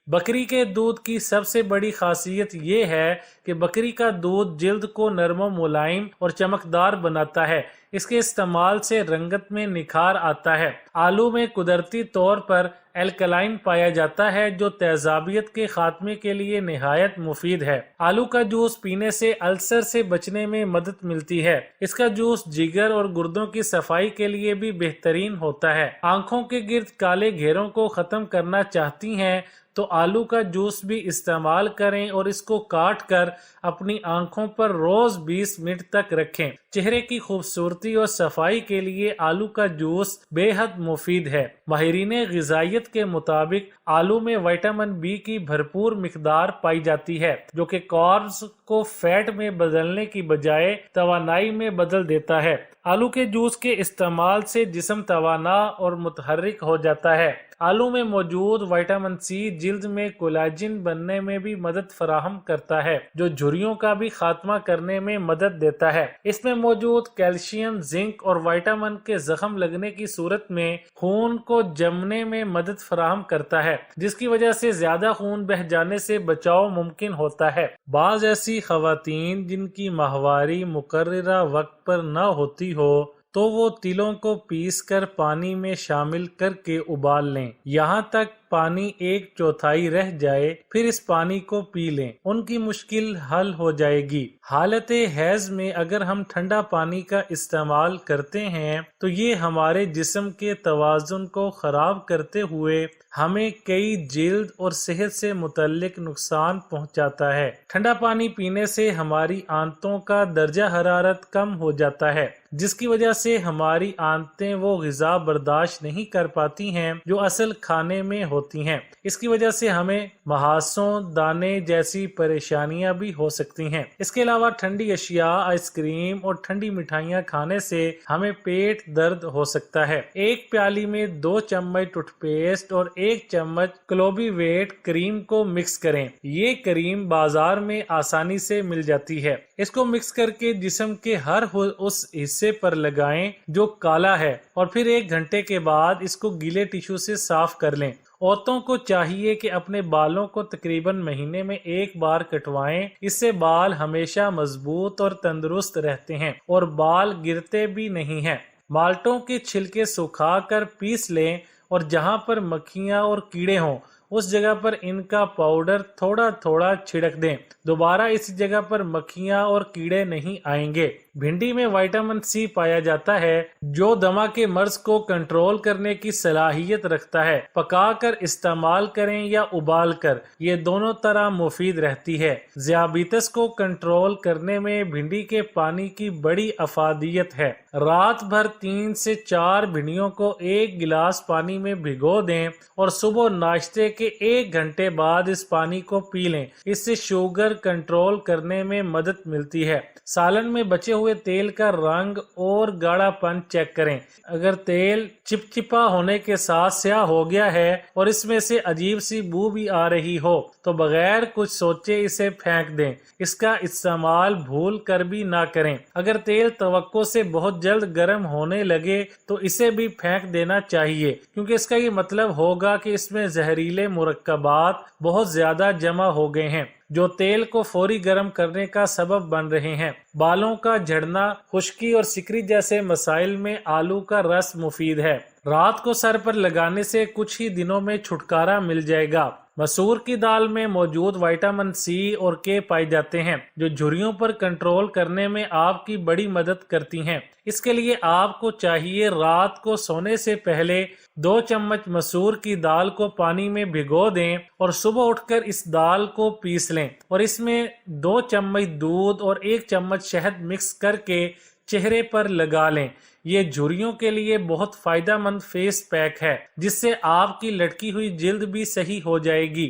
बकरी के दूध की सबसे बड़ी खासियत ये है कि बकरी का दूध जिल्द को नरम मुलायम और चमकदार बनाता है। इसके इस्तेमाल से रंगत में निखार आता है। आलू में कुदरती तौर पर एल्कलाइन पाया जाता है जो तेजाबियत के खात्मे के लिए निहायत मुफीद है। आलू का जूस पीने से अल्सर से बचने में मदद मिलती है। इसका जूस जिगर और गुर्दों की सफाई के लिए भी बेहतरीन होता है। आंखों के गिर्द काले घेरों को खत्म करना चाहती हैं तो आलू का जूस भी इस्तेमाल करें और इसको काट कर अपनी आंखों पर रोज 20 मिनट तक रखें। चेहरे की खूबसूरती और सफाई के लिए आलू का जूस बेहद मुफीद है। माहिरीन ग़िज़ाइयत के मुताबिक आलू में विटामिन बी की भरपूर मिकदार पाई जाती है जो कि कार्ब्स को फैट में बदलने की बजाय तवानाई में बदल देता है। आलू के जूस के इस्तेमाल से जिस्म तवाना और मुतहर्रिक हो जाता है। आलू में मौजूद विटामिन सी जिल्द में कोलाजिन बनने में भी मदद फराहम करता है जो झुर्रियों का भी खात्मा करने में मदद देता है। इसमें मौजूद कैल्शियम, जिंक और विटामिन के जख्म लगने की सूरत में खून को जमने में मदद फराहम करता है जिसकी वजह से ज्यादा खून बह जाने से बचाव मुमकिन होता है। बाज ऐसी खवातीन जिनकी माहवारी मुकर्ररा वक्त पर न होती हो तो वो तिलों को पीस कर पानी में शामिल करके उबाल लें, यहाँ तक पानी 1/4 रह जाए, फिर इस पानी को पी लें। उनकी मुश्किल हल हो जाएगी। हालत हैज में अगर हम ठंडा पानी का इस्तेमाल करते हैं तो ये हमारे जिस्म के तवाज़ुन को खराब करते हुए हमें कई जिल्द और सेहत से मुतल्लिक नुकसान पहुंचाता है। ठंडा पानी पीने से हमारी आंतों का दर्जा हरारत कम हो जाता है जिसकी वजह से हमारी आंतें वो ग़िज़ा बर्दाश्त नहीं कर पाती हैं जो असल खाने में होती हैं। इसकी वजह से हमें महासों, दाने जैसी परेशानियां भी हो सकती हैं। इसके अलावा ठंडी अशिया, आइसक्रीम और ठंडी मिठाइयां खाने से हमें पेट दर्द हो सकता है। एक प्याली में 2 चम्मच टूथपेस्ट और 1 चम्मच क्लोबीवेट क्रीम को मिक्स करें। ये क्रीम बाजार में आसानी से मिल जाती है। इसको मिक्स करके जिस्म के हर उस हिस्से पर लगाएं जो काला है और फिर 1 घंटे के बाद इसको गीले टिश्यू से साफ कर लें। औरतों को चाहिए कि अपने बालों को तकरीबन महीने में 1 बार कटवाएं। इससे बाल हमेशा मजबूत और तंदुरुस्त रहते हैं और बाल गिरते भी नहीं हैं। माल्टों के छिलके सुखाकर पीस लें और जहां पर मक्खियां और कीड़े हों उस जगह पर इनका पाउडर थोड़ा थोड़ा छिड़क दें। दोबारा इस जगह पर मक्खियां और कीड़े नहीं आएंगे। भिंडी में विटामिन सी पाया जाता है जो दमा के मर्ज को कंट्रोल करने की सलाहियत रखता है। पकाकर इस्तेमाल करें या उबाल कर, ये दोनों तरह मुफीद रहती है। ज़ियाबितस को कंट्रोल करने में भिंडी के पानी की बड़ी अफादियत है। रात भर 3 से 4 भिंडियों को 1 गिलास पानी में भिगो दें और सुबह नाश्ते के 1 घंटे बाद इस पानी को पी लें। इससे शुगर कंट्रोल करने में मदद मिलती है। सालन में बचे हुए तेल का रंग और गाढ़ापन चेक करें। अगर तेल चिपचिपा होने के साथ स्याह हो गया है और इसमें से अजीब सी बू भी आ रही हो तो बगैर कुछ सोचे इसे फेंक दें। इसका इस्तेमाल भूल कर भी ना करें। अगर तेल तवक्को से बहुत जल्द गर्म होने लगे तो इसे भी फेंक देना चाहिए क्योंकि इसका ये मतलब होगा कि इसमें जहरीले मुरक्कबात बहुत ज्यादा जमा हो गए हैं जो तेल को फौरी गर्म करने का सबब बन रहे हैं। बालों का झड़ना, खुश्की और सिकरी जैसे मसाइल में आलू का रस मुफीद है। रात को सर पर लगाने से कुछ ही दिनों में छुटकारा मिल जाएगा। मसूर की दाल में मौजूद विटामिन सी और के पाए जाते हैं जो झुर्रियों पर कंट्रोल करने में आपकी बड़ी मदद करती हैं। इसके लिए आपको चाहिए रात को सोने से पहले 2 चम्मच मसूर की दाल को पानी में भिगो दें और सुबह उठकर इस दाल को पीस लें और इसमें 2 चम्मच दूध और 1 चम्मच शहद मिक्स करके चेहरे पर लगा लें। ये झुर्रियों के लिए बहुत फायदेमंद फेस पैक है जिससे आपकी लटकी हुई जिल्द भी सही हो जाएगी।